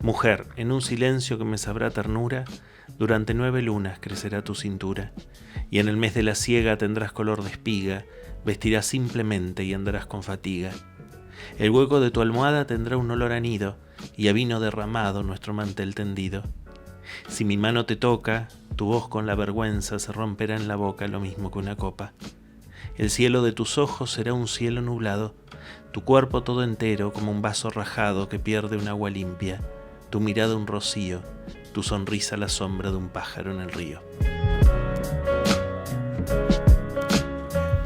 Mujer, en un silencio que me sabrá ternura, durante 9 lunas crecerá tu cintura, y en el mes de la siega tendrás color de espiga, vestirás simplemente y andarás con fatiga. El hueco de tu almohada tendrá un olor a nido, y a vino derramado nuestro mantel tendido. Si mi mano te toca, tu voz con la vergüenza se romperá en la boca lo mismo que una copa. El cielo de tus ojos será un cielo nublado, tu cuerpo todo entero como un vaso rajado que pierde un agua limpia, tu mirada un rocío, tu sonrisa la sombra de un pájaro en el río.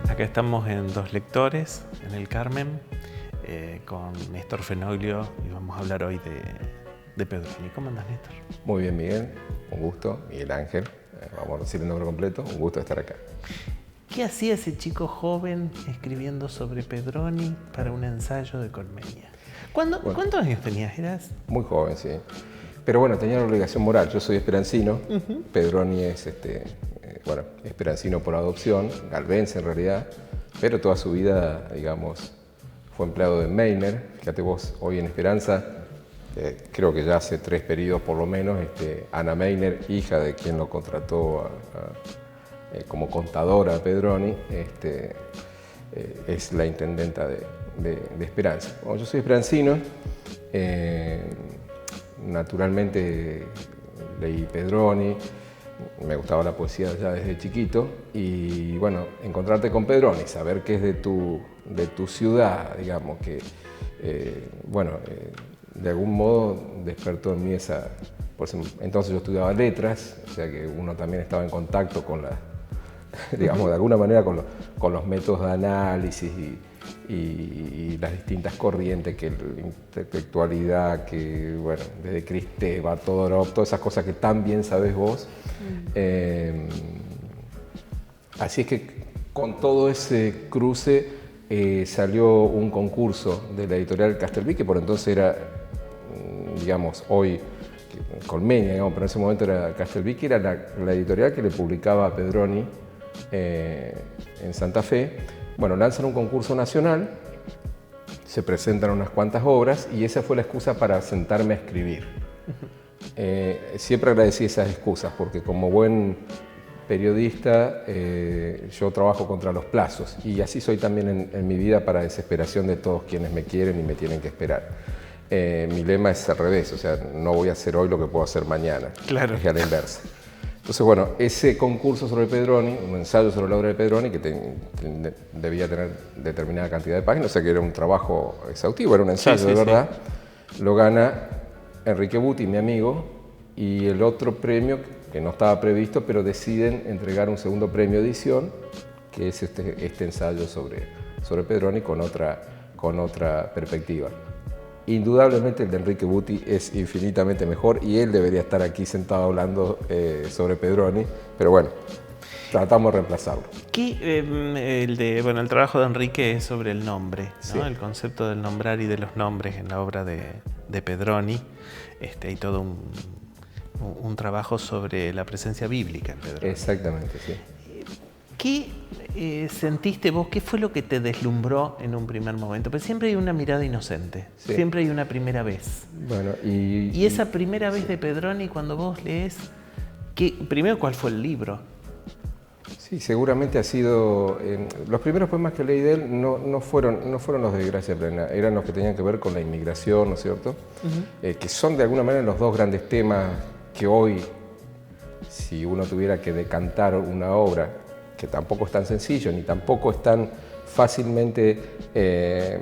Acá estamos en Dos Lectores, en el Carmen, con Néstor Fenoglio, y vamos a hablar hoy de Pedroni. ¿Cómo andas, Néstor? Muy bien, Miguel. Un gusto. Miguel Ángel. Vamos a decir el nombre completo. Un gusto estar acá. ¿Qué hacía ese chico joven escribiendo sobre Pedroni para un ensayo de Colmeña? ¿Cuántos años tenías? ¿Eras? Muy joven, sí. Pero bueno, tenía una obligación moral. Yo soy esperancino. Pedroni es esperancino por adopción, galvense en realidad, pero toda su vida, digamos, fue empleado de Meiner. Fíjate vos, hoy en Esperanza, creo que ya hace 3 periodos por lo menos, Ana Meiner, hija de quien lo contrató como contadora a Pedroni, es la intendenta de Esperanza. Bueno, yo soy esperancino, naturalmente leí Pedroni, me gustaba la poesía ya desde chiquito y bueno, encontrarte con Pedroni, saber que es de tu ciudad, digamos, que de algún modo despertó en mí esa... Entonces yo estudiaba letras, o sea que uno también estaba en contacto con digamos, de alguna manera con los métodos de análisis y las distintas corrientes, que la intelectualidad, que bueno, desde Kristeva, Todorov, todas esas cosas que tan bien sabés vos. Así es que con todo ese cruce salió un concurso de la editorial Castelví, que por entonces era, digamos, hoy Colmeña, digamos, pero en ese momento era Castelví, que era la editorial que le publicaba a Pedroni en Santa Fe. Bueno, lanzan un concurso nacional, se presentan unas cuantas obras y esa fue la excusa para sentarme a escribir. Siempre agradecí esas excusas porque como buen periodista yo trabajo contra los plazos y así soy también en mi vida, para desesperación de todos quienes me quieren y me tienen que esperar. Mi lema es al revés, o sea, no voy a hacer hoy lo que puedo hacer mañana. Claro. Es a la inversa. Entonces, bueno, ese concurso sobre Pedroni, un ensayo sobre la obra de Pedroni, que debía tener determinada cantidad de páginas, o sea que era un trabajo exhaustivo, era un ensayo de verdad, lo gana Enrique Buti, mi amigo, y el otro premio, que no estaba previsto, pero deciden entregar un segundo premio edición, que es este ensayo sobre Pedroni con otra perspectiva. Indudablemente el de Enrique Buti es infinitamente mejor y él debería estar aquí sentado hablando sobre Pedroni, pero bueno, tratamos de reemplazarlo. El trabajo de Enrique es sobre el nombre, ¿no? Sí. El concepto del nombrar y de los nombres en la obra de Pedroni. Hay todo un trabajo sobre la presencia bíblica en Pedroni. Exactamente, sí. ¿Qué sentiste vos? ¿Qué fue lo que te deslumbró en un primer momento? Porque siempre hay una mirada inocente, sí. Siempre hay una primera vez. Bueno, y esa primera vez de Pedroni, cuando vos lees, primero, ¿cuál fue el libro? Sí, seguramente ha sido... los primeros poemas que leí de él no fueron los de Gracia Plena, eran los que tenían que ver con la inmigración, ¿no es cierto? Que son de alguna manera los dos grandes temas que hoy, si uno tuviera que decantar una obra, que tampoco es tan sencillo, ni tampoco es tan fácilmente, que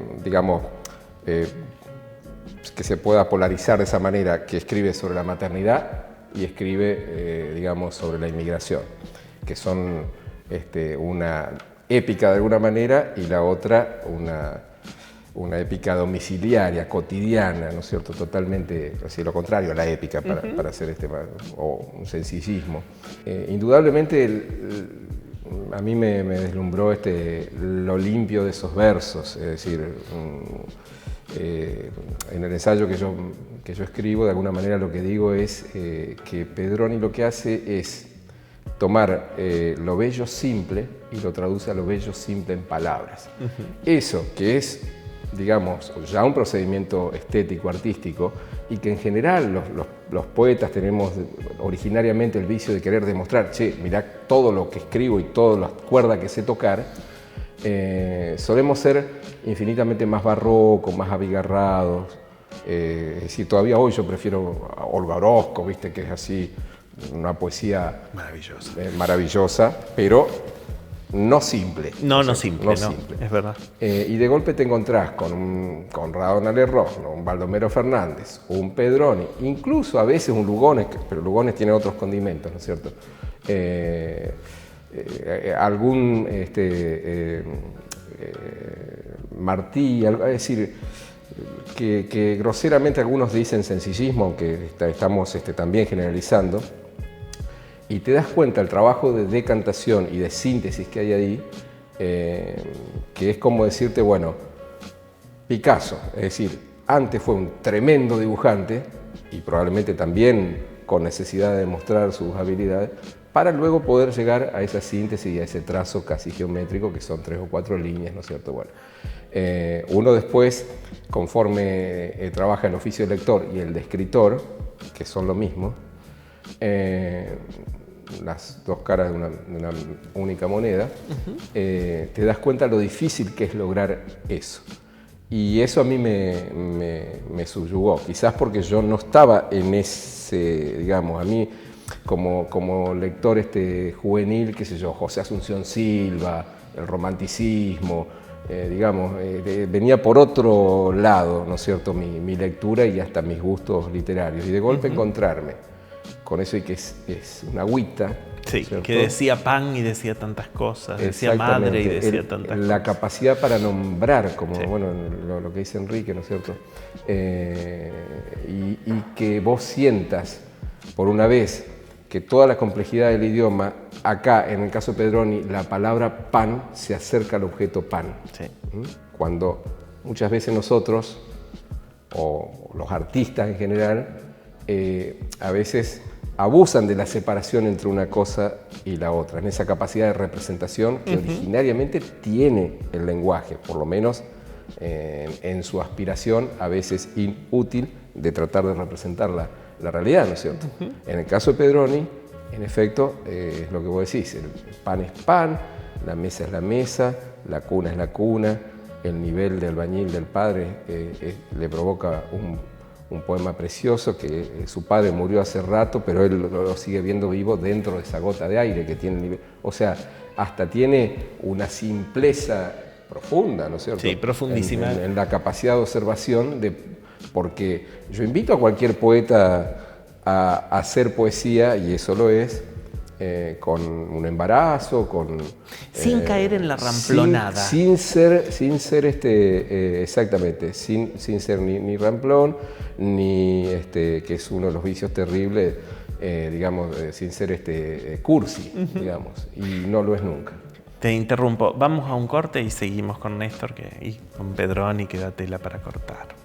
se pueda polarizar de esa manera, que escribe sobre la maternidad y escribe, sobre la inmigración, que son una épica de alguna manera y la otra una épica domiciliaria, cotidiana, ¿no es cierto? Totalmente, así lo contrario a la épica, para hacer o un sencillismo. Indudablemente a mí me deslumbró lo limpio de esos versos, es decir, en el ensayo que yo escribo, de alguna manera lo que digo es que Pedroni lo que hace es tomar lo bello simple y lo traduce a lo bello simple en palabras. Eso que es, digamos, ya un procedimiento estético, artístico, y que en general los poetas tenemos originariamente el vicio de querer demostrar, che, mirá todo lo que escribo y todas las cuerdas que sé tocar, solemos ser infinitamente más barrocos, más abigarrados. Es decir, todavía hoy yo prefiero a Olga Orozco, ¿viste? Que es así, una poesía maravillosa, pero no simple. No simple, es verdad. Y de golpe te encontrás con un Conrado Nalerroz, un Baldomero Fernández, un Pedroni, incluso a veces un Lugones, pero Lugones tiene otros condimentos, ¿no es cierto? Algún Martí, es decir, que groseramente algunos dicen sencillismo, aunque estamos también generalizando, y te das cuenta el trabajo de decantación y de síntesis que hay ahí, que es como decirte, bueno, Picasso, es decir, antes fue un tremendo dibujante y probablemente también con necesidad de demostrar sus habilidades, para luego poder llegar a esa síntesis y a ese trazo casi geométrico que son 3 o 4 líneas, ¿no es cierto? Bueno, uno después, conforme trabaja el oficio de lector y el de escritor, que son lo mismo, las dos caras de una única moneda, te das cuenta lo difícil que es lograr eso. Y eso a mí me subyugó, quizás porque yo no estaba en ese, digamos, a mí como lector juvenil, qué sé yo, José Asunción Silva, el romanticismo, digamos, venía por otro lado, ¿no es cierto?, mi lectura y hasta mis gustos literarios. Y de golpe encontrarme con eso y que es una agüita. Sí, ¿cierto? Que decía pan y decía tantas cosas, decía madre y decía tantas cosas. La capacidad para nombrar, como bueno, lo que dice Enrique, ¿no es cierto? Y que vos sientas, por una vez, que toda la complejidad del idioma, acá, en el caso de Pedroni, la palabra pan se acerca al objeto pan. Sí. Cuando muchas veces nosotros, o los artistas en general, a veces abusan de la separación entre una cosa y la otra, en esa capacidad de representación que originariamente tiene el lenguaje, por lo menos en su aspiración, a veces inútil, de tratar de representar la realidad, ¿no es cierto? En el caso de Pedroni, en efecto, es lo que vos decís, el pan es pan, la mesa es la mesa, la cuna es la cuna, el nivel de albañil del padre le provoca un poema precioso que su padre murió hace rato, pero él lo sigue viendo vivo dentro de esa gota de aire que tiene el nivel. O sea, hasta tiene una simpleza profunda, ¿no es cierto? Sí, profundísima. En la capacidad de observación, porque yo invito a cualquier poeta a hacer poesía, y eso lo es, con un embarazo, sin caer en la ramplonada. Sin ser exactamente, sin ser ni ramplón, ni que es uno de los vicios terribles, digamos, sin ser cursi, digamos, y no lo es nunca. Te interrumpo, vamos a un corte y seguimos con Néstor y con Pedroni, que da tela para cortar.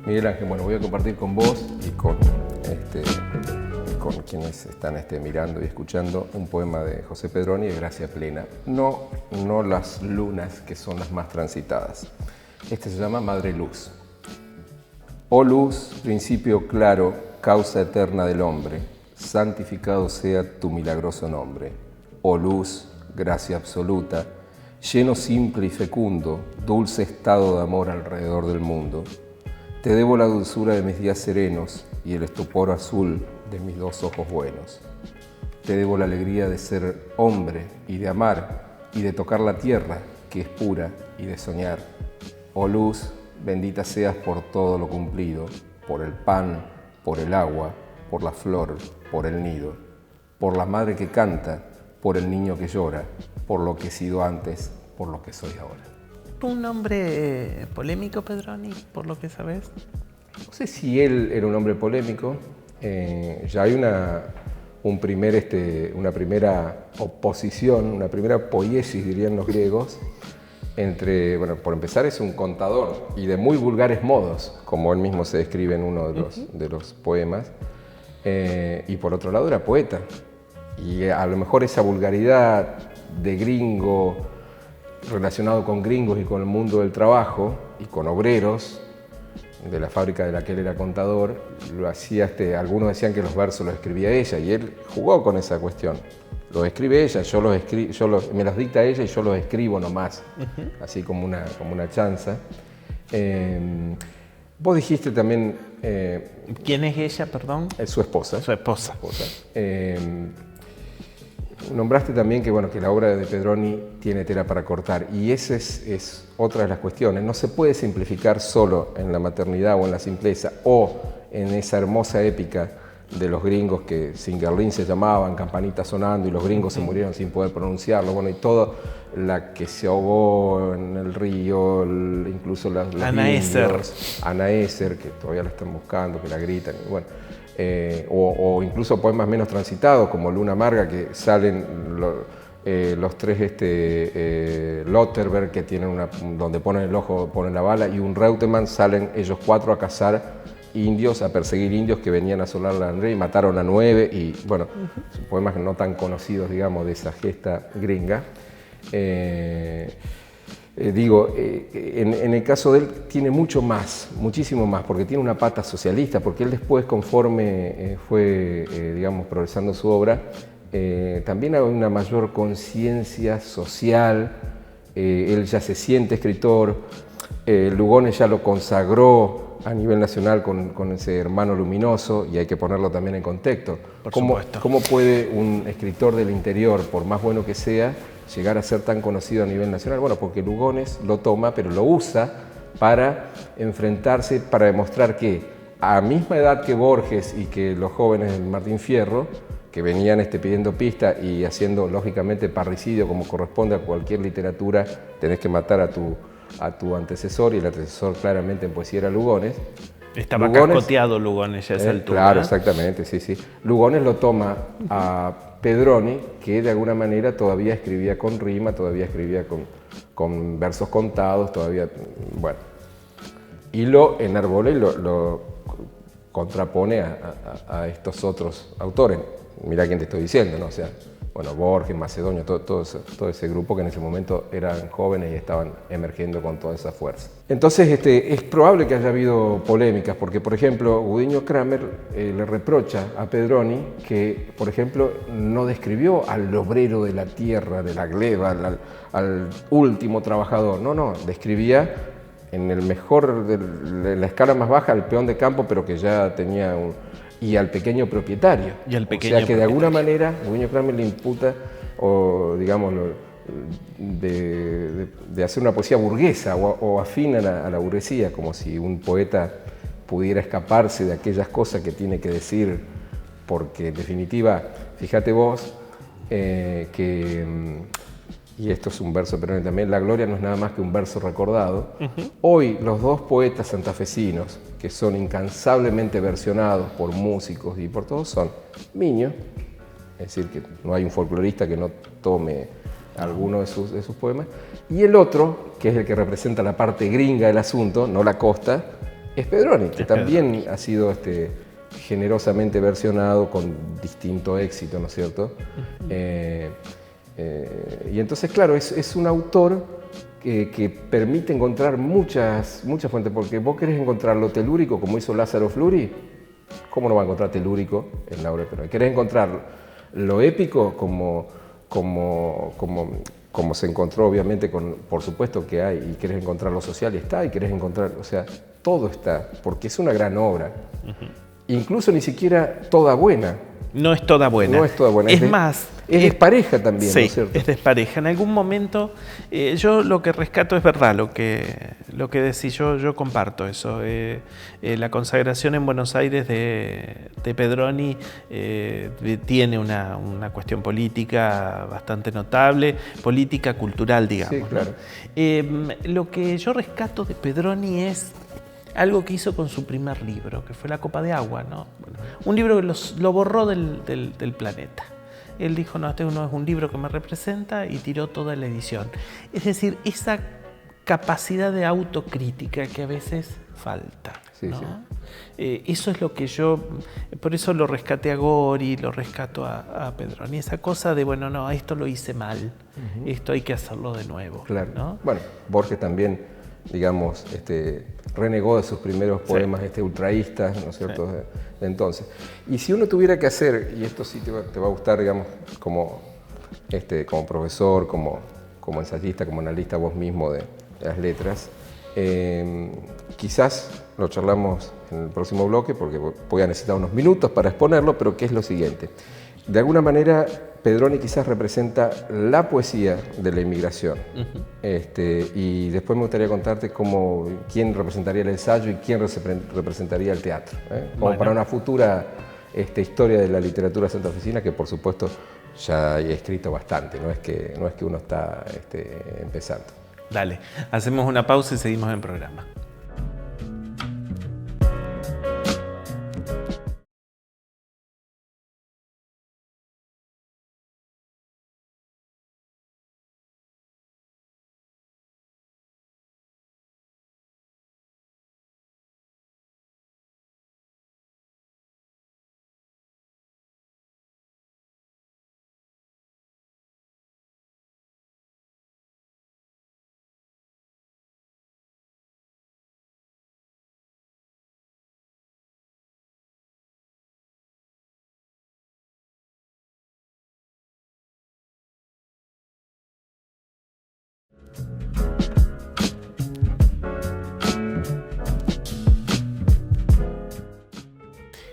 Miguel Ángel, bueno, voy a compartir con vos y con quienes están mirando y escuchando un poema de José Pedroni de Gracia Plena. No las lunas, que son las más transitadas. Este se llama Madre Luz. Oh luz, principio claro, causa eterna del hombre, santificado sea tu milagroso nombre. Oh luz, gracia absoluta, lleno simple y fecundo, dulce estado de amor alrededor del mundo. Te debo la dulzura de mis días serenos y el estupor azul de mis dos ojos buenos. Te debo la alegría de ser hombre y de amar y de tocar la tierra, que es pura, y de soñar. oh luz, bendita seas por todo lo cumplido, por el pan, por el agua, por la flor, por el nido, por la madre que canta, por el niño que llora, por lo que he sido antes, por lo que soy ahora. ¿Un hombre polémico, Pedroni, por lo que sabes? No sé si él era un hombre polémico. Ya hay una primera oposición, una primera poiesis, dirían los griegos, entre, bueno, por empezar es un contador y de muy vulgares modos, como él mismo se describe en uno de los poemas, y por otro lado era poeta. Y a lo mejor esa vulgaridad de gringo, relacionado con gringos y con el mundo del trabajo y con obreros de la fábrica de la que él era contador, lo hacía, algunos decían que los versos los escribía ella, y él jugó con esa cuestión. Los escribe ella, me los dicta ella y yo los escribo nomás, así como una chanza. Vos dijiste también... ¿Quién es ella, perdón? Es su esposa. Su esposa. Nombraste también que, bueno, que la obra de Pedroni tiene tela para cortar, y esa es otra de las cuestiones. No se puede simplificar solo en la maternidad o en la simpleza o en esa hermosa épica de los gringos que Singerlin se llamaban, Campanita sonando, y los gringos se murieron sin poder pronunciarlo, bueno, y todo, la que se ahogó en el río, incluso las Ana Esser, que todavía la están buscando, que la gritan, y bueno. O incluso poemas menos transitados como Luna Amarga, que salen los tres Lotterberg, que tienen donde ponen el ojo, ponen la bala, y un Reutemann, salen ellos 4 a cazar indios, a perseguir indios que venían a asolar la André, y mataron a 9, y bueno, poemas no tan conocidos, digamos, de esa gesta gringa. En el caso de él tiene mucho más, muchísimo más, porque tiene una pata socialista, porque él después, conforme fue, digamos, progresando su obra, también hay una mayor conciencia social. Él ya se siente escritor. Lugones ya lo consagró a nivel nacional con ese Hermano Luminoso, y hay que ponerlo también en contexto. ¿Cómo puede un escritor del interior, por más bueno que sea, llegar a ser tan conocido a nivel nacional? Bueno, porque Lugones lo toma, pero lo usa para enfrentarse, para demostrar que a misma edad que Borges y que los jóvenes de Martín Fierro, que venían pidiendo pista y haciendo, lógicamente, parricidio como corresponde a cualquier literatura, tenés que matar a tu antecesor, y el antecesor claramente en poesía era Lugones. Estaba cascoteado Lugones ya a esa altura. Claro, exactamente, sí. Lugones lo toma a Pedroni, que de alguna manera todavía escribía con rima, todavía escribía con versos contados, todavía, bueno. Y lo enarbola y lo contrapone a estos otros autores. Mirá quién te estoy diciendo, ¿no? O sea, bueno, Borges, Macedonio, todo ese grupo que en ese momento eran jóvenes y estaban emergiendo con toda esa fuerza. Entonces, es probable que haya habido polémicas, porque, por ejemplo, Gudiño Kramer le reprocha a Pedroni que, por ejemplo, no describió al obrero de la tierra, de la gleba, al último trabajador. No, describía en el mejor, de la escala más baja, al peón de campo, pero que ya tenía y al pequeño propietario. O sea que de alguna manera Gudiño Kramer le imputa, o digamos, de hacer una poesía burguesa o afín a la burguesía, como si un poeta pudiera escaparse de aquellas cosas que tiene que decir, porque en definitiva, fíjate vos, y esto es un verso pero también, la gloria no es nada más que un verso recordado. Hoy los dos poetas santafesinos que son incansablemente versionados por músicos y por todos son Miño, es decir, que no hay un folclorista que no tome alguno de sus poemas, y el otro, que es el que representa la parte gringa del asunto, no la costa, es Pedroni, que también ha sido generosamente versionado con distinto éxito, ¿no es cierto? Y entonces, claro, es un autor que permite encontrar muchas fuentes, porque vos querés encontrar lo telúrico como hizo Lázaro Fluri, ¿cómo no va a encontrar telúrico en la obra de Pedroni? ¿Querés encontrar lo épico como se encontró obviamente por supuesto que hay, y querés encontrar lo social, está, y querés encontrar, o sea, todo está, porque es una gran obra. Incluso ni siquiera toda buena, No es toda buena. No es toda buena. Es más... Es despareja también, sí, ¿no es cierto? es despareja. En algún momento, yo lo que rescato es verdad, lo que decís, yo comparto eso. La consagración en Buenos Aires de Pedroni tiene una cuestión política bastante notable, política cultural, digamos. Sí, claro. ¿No? Lo que yo rescato de Pedroni es algo que hizo con su primer libro, que fue La Copa de Agua, ¿no? Bueno, un libro que lo borró del planeta. Él dijo, no, este no es un libro que me representa, y tiró toda la edición. Es decir, esa capacidad de autocrítica que a veces falta, sí, ¿no? Sí. Eso es lo que yo, por eso lo rescaté a Gori, lo rescato a Pedroni. Esa cosa de, bueno, no, esto lo hice mal, esto hay que hacerlo de nuevo. Claro. ¿No? Bueno, Borges también, digamos, renegó de sus primeros poemas ultraístas, ¿no es cierto?, sí, de entonces. Y si uno tuviera que hacer, y esto sí te va a gustar, digamos, como profesor, como ensayista, como analista vos mismo de las letras, quizás lo charlamos en el próximo bloque, porque voy a necesitar unos minutos para exponerlo, pero ¿qué es lo siguiente? De alguna manera, Pedroni quizás representa la poesía de la inmigración. Y después me gustaría contarte quién representaría el ensayo y quién representaría el teatro. Como bueno, para una futura historia de la literatura santafesina, que por supuesto ya he escrito bastante, no es que uno está empezando. Dale, hacemos una pausa y seguimos en el programa.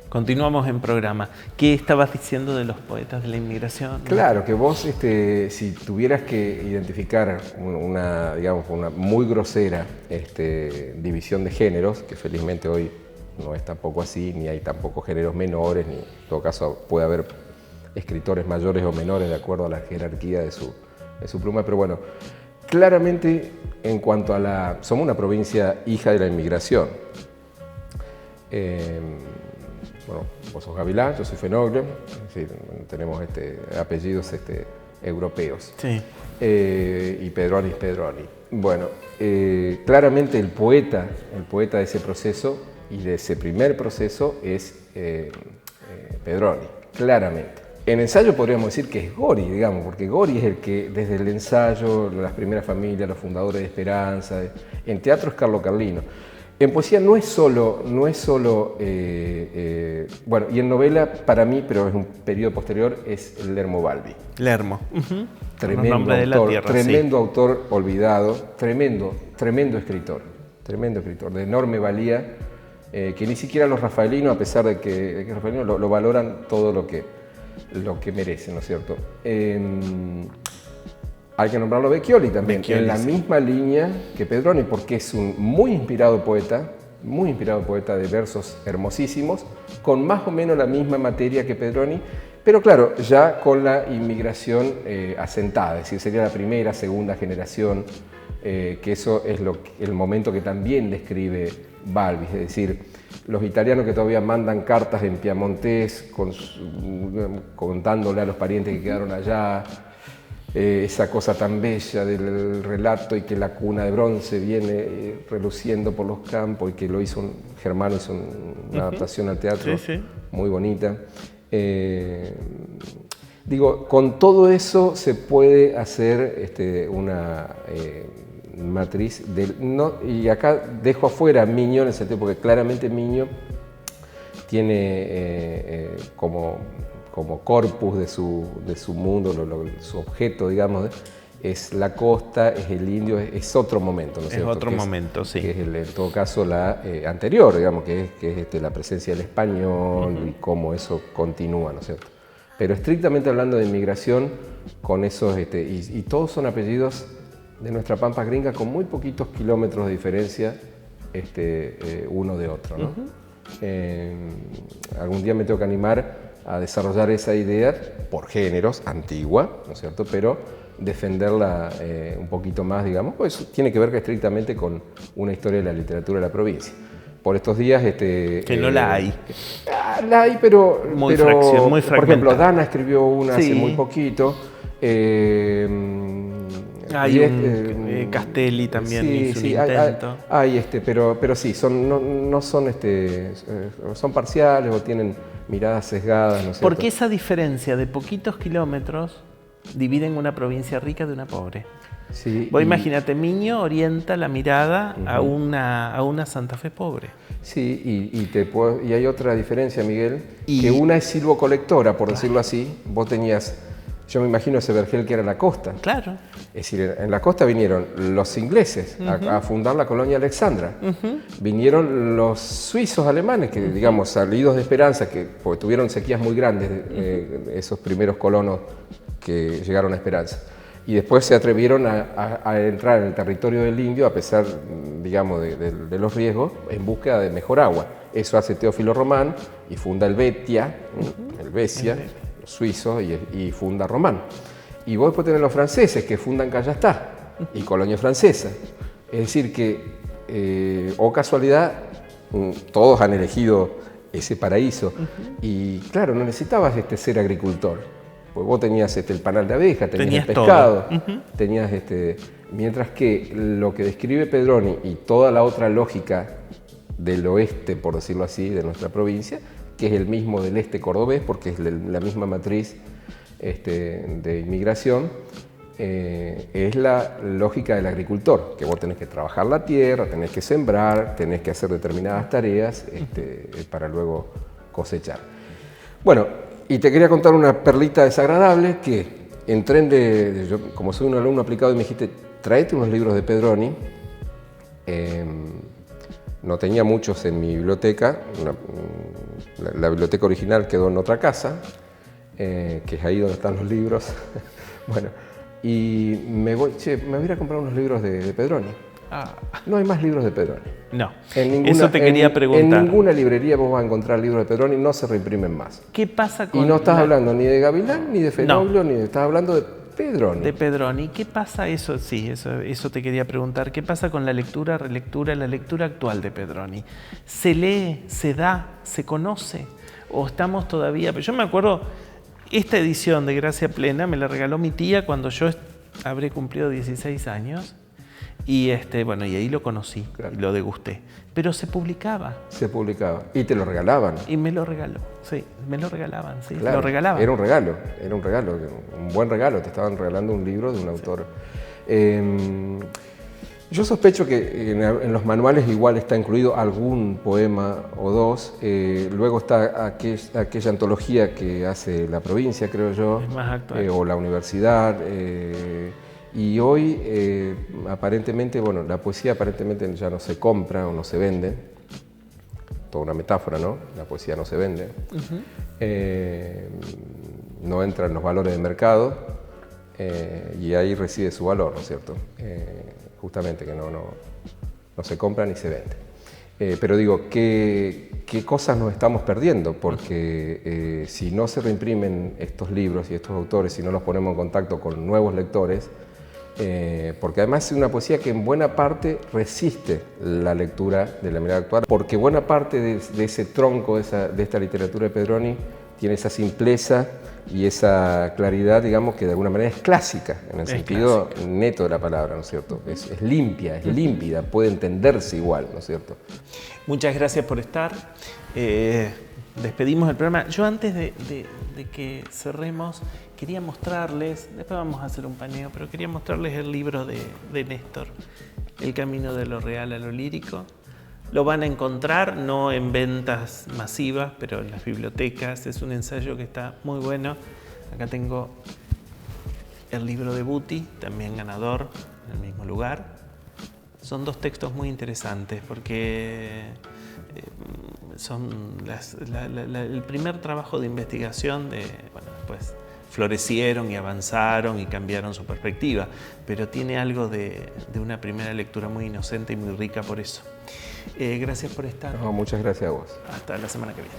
Continuamos en programa. ¿Qué estabas diciendo de los poetas de la inmigración? Claro, que vos, si tuvieras que identificar una muy grosera división de géneros, que felizmente hoy no es tampoco así, ni hay tampoco géneros menores, ni en todo caso puede haber escritores mayores o menores de acuerdo a la jerarquía de su pluma, pero bueno, claramente en cuanto a somos una provincia hija de la inmigración. Bueno, vos sos Gavilán, yo soy Fenoglio, es decir, tenemos apellidos europeos. Sí. Y Pedroni es Pedroni. Bueno, claramente el poeta de ese proceso y de ese primer proceso es Pedroni, claramente. En ensayo podríamos decir que es Gori, digamos, porque Gori es el que desde el ensayo, las primeras familias, los fundadores de Esperanza, en teatro es Carlo Carlino. En poesía no es solo bueno, y en novela para mí, pero es un periodo posterior, es Lermo Balbi. Lermo. Tremendo autor olvidado, tremendo escritor, de enorme valía, que ni siquiera los rafaelinos, a pesar de que los rafaelinos lo valoran todo lo que merece, ¿no es cierto? Hay que nombrarlo Vecchioli también, en la misma línea que Pedroni, porque es un muy inspirado poeta de versos hermosísimos, con más o menos la misma materia que Pedroni, pero claro, ya con la inmigración asentada, es decir, sería la primera, segunda generación, que eso es el momento que también describe Balbi, es decir, los italianos que todavía mandan cartas en piamontés contándole a los parientes que quedaron allá, esa cosa tan bella del relato, y que la cuna de bronce viene reluciendo por los campos, y que lo hizo Germano, hizo una adaptación al teatro muy bonita. Digo, con todo eso se puede hacer una matriz y acá dejo afuera Miño, en el sentido porque claramente Miño tiene como corpus de su mundo, su objeto, digamos, es la costa, es el indio, es otro momento, ¿no es cierto? Es otro momento, sí. Que es en todo caso la anterior, digamos, que es la presencia del español y cómo eso continúa, ¿no es cierto? Pero estrictamente hablando de inmigración, con esos, y todos son apellidos de nuestra pampa gringa con muy poquitos kilómetros de diferencia uno de otro, ¿no? Algún día me tengo que animar a desarrollar esa idea por géneros, antigua, ¿no es cierto? Pero defenderla un poquito más, digamos, pues tiene que ver estrictamente con una historia de la literatura de la provincia. Por estos días... que no la hay. La hay, pero... Muy por ejemplo, Dana escribió una sí. hace muy poquito. Hay Castelli también hizo un intento. Hay pero sí, no son, son parciales o tienen miradas sesgadas, ¿no es cierto? Porque esa diferencia de poquitos kilómetros dividen una provincia rica de una pobre. Sí, Vos imagínate, Miño orienta la mirada a una Santa Fe pobre. Sí, y hay otra diferencia, Miguel, que una es silvocolectora, por decirlo así. Vos tenías, yo me imagino ese vergel que era la costa. Claro. Es decir, en la costa vinieron los ingleses a fundar la colonia Alexandra. Vinieron los suizos alemanes, que digamos, salidos de esperanza, porque tuvieron sequías muy grandes, esos primeros colonos que llegaron a Esperanza. Y después se atrevieron a entrar en el territorio del indio, a pesar, digamos, de los riesgos, en búsqueda de mejor agua. Eso hace Teófilo Román y funda el Betia, el Besia, los suizos, y funda Román. Y vos después tenés los franceses que fundan Callastá y colonia francesa. Es decir que, o casualidad, todos han elegido ese paraíso. Y claro, no necesitabas ser agricultor. Pues vos tenías el panal de abeja, tenías el pescado, tenías mientras que lo que describe Pedroni y toda la otra lógica del oeste, por decirlo así, de nuestra provincia, que es el mismo del este cordobés, porque es la misma matriz de inmigración, es la lógica del agricultor, que vos tenés que trabajar la tierra, tenés que sembrar, tenés que hacer determinadas tareas para luego cosechar. Bueno, y te quería contar una perlita desagradable que entré yo, como soy un alumno aplicado, y me dijiste, tráete unos libros de Pedroni. No tenía muchos en mi biblioteca, la biblioteca original quedó en otra casa, que es ahí donde están los libros. Bueno, y me voy a ir a comprar unos libros de Pedroni. No hay más libros de Pedroni. No, eso te quería preguntar. En ninguna librería vos vas a encontrar libros de Pedroni, no se reimprimen más. ¿Qué pasa con...? Y no estás hablando ni de Gavilán, ni de Fenoglio, ni estás hablando de Pedroni. De Pedroni. ¿Qué pasa eso? Sí, eso te quería preguntar. ¿Qué pasa con la lectura, relectura, la lectura actual de Pedroni? ¿Se lee, se da, se conoce? ¿O estamos todavía...? Yo me acuerdo, esta edición de Gracia Plena me la regaló mi tía cuando yo habré cumplido 16 años. Y bueno, y ahí lo conocí, claro, y lo degusté. Pero se publicaba. Se publicaba. Y te lo regalaban. Y me lo regaló, sí, me lo regalaban, sí, claro, lo regalaban. Era un regalo, un buen regalo. Te estaban regalando un libro de un autor. Yo sospecho que en los manuales igual está incluido algún poema o dos. Luego está aquella antología que hace la provincia, creo yo. Es más actual. O la universidad. Y hoy, aparentemente, bueno, la poesía aparentemente ya no se compra o no se vende. Toda una metáfora, ¿no? La poesía no se vende. No entra en los valores de mercado y ahí reside su valor, ¿no es cierto? Justamente que no se compra ni se vende. Pero digo, ¿qué cosas nos estamos perdiendo? Porque si no se reimprimen estos libros y estos autores, si no los ponemos en contacto con nuevos lectores, porque además es una poesía que en buena parte resiste la lectura de la mirada actual, porque buena parte de ese tronco, de esta literatura de Pedroni, tiene esa simpleza y esa claridad, digamos, que de alguna manera es clásica, en el sentido neto de la palabra, ¿no es cierto? Es limpia, es límpida, puede entenderse igual, ¿no es cierto? Muchas gracias por estar. Despedimos el programa. Yo antes de que cerremos, quería mostrarles, después vamos a hacer un paneo, pero quería mostrarles el libro de Néstor, El camino de lo real a lo lírico. Lo van a encontrar, no en ventas masivas, pero en las bibliotecas. Es un ensayo que está muy bueno. Acá tengo El libro de Buti, también ganador en el mismo lugar. Son dos textos muy interesantes porque son el primer trabajo de investigación de, bueno, después florecieron y avanzaron y cambiaron su perspectiva, pero tiene algo de una primera lectura muy inocente y muy rica por eso. Gracias por estar. No, muchas gracias a vos. Hasta la semana que viene.